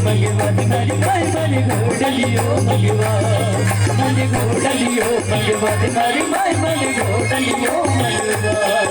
मगवा मारी माय मन घोड़लियो मगवा मन घोड़लियो मगवा मारी माय मन घोड़लियो मगवा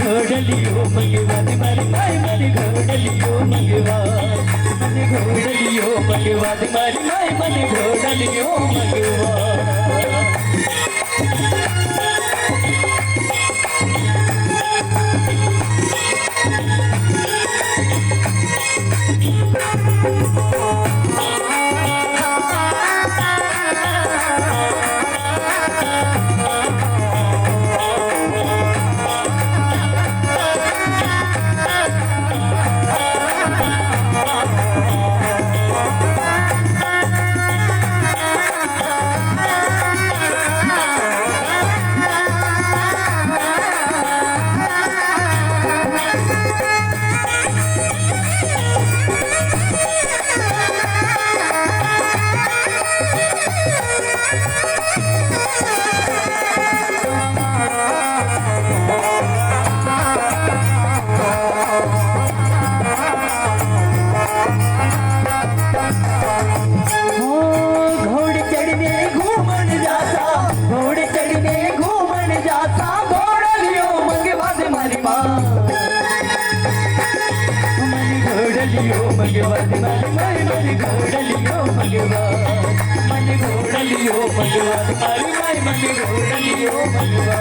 घोड़लियो मगवा मारी माय मन घोड़लियो मगवा मन घोड़लियो मगवा मारी माय मन घोड़लियो मगवा मगवा मारी मन घोड़लियो मगवा मन घोड़लियो मगवा मारी माय मन घोड़लियो मगवा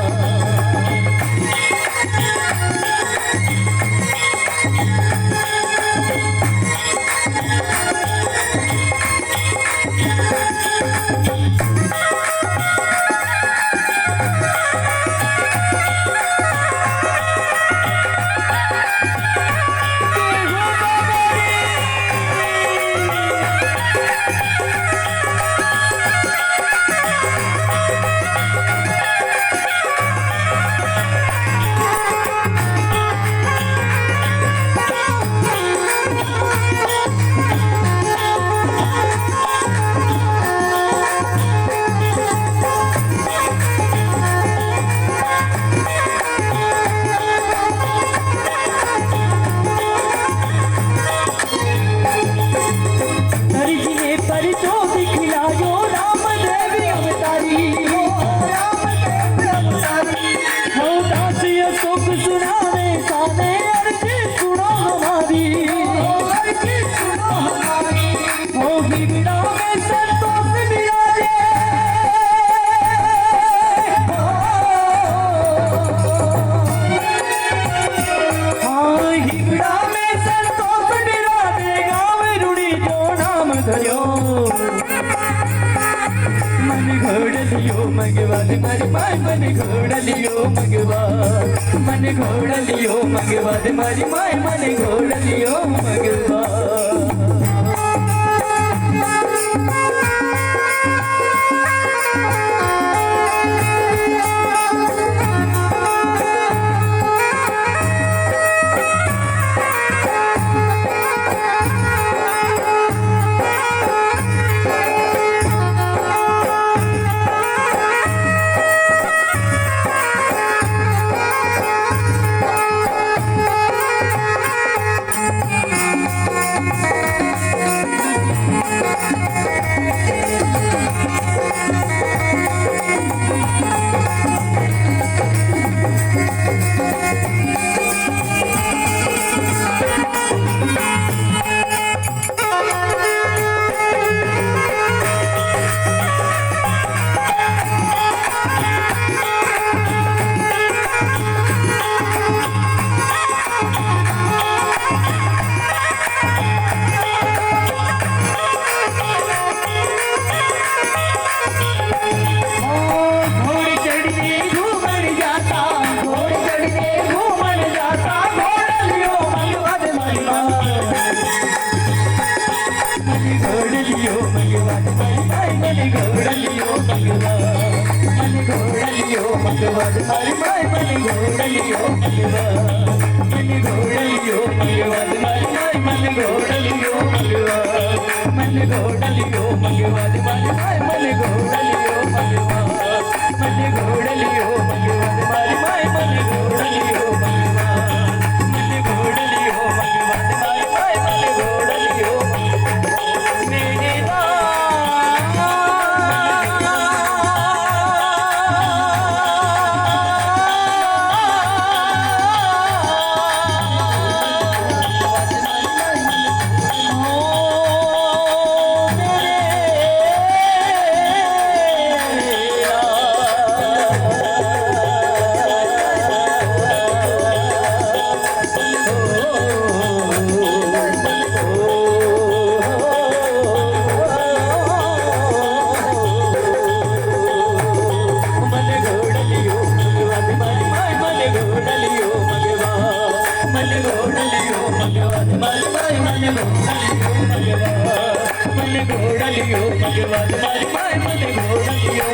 मगवा मारी माय मन घोड़लियो मगवा मन घोड़लियो मगवा मारी माय मन घोड़लियो मगवा हरि माय मन घोड़लियो मगवा मन घोड़लियो मगवा हरि माय मन घोड़लियो मगवा मन घोड़लियो मगवा हरि माय मन घोड़लियो मगवा मन घोड़लियो मगवा हरि माय मन घोड़लियो मगवा मन घोड़लियो मगवा हरि माय मन घोड़लियो मेरे मन घोड़लियो मगवा हरि माय मन घोड़लियो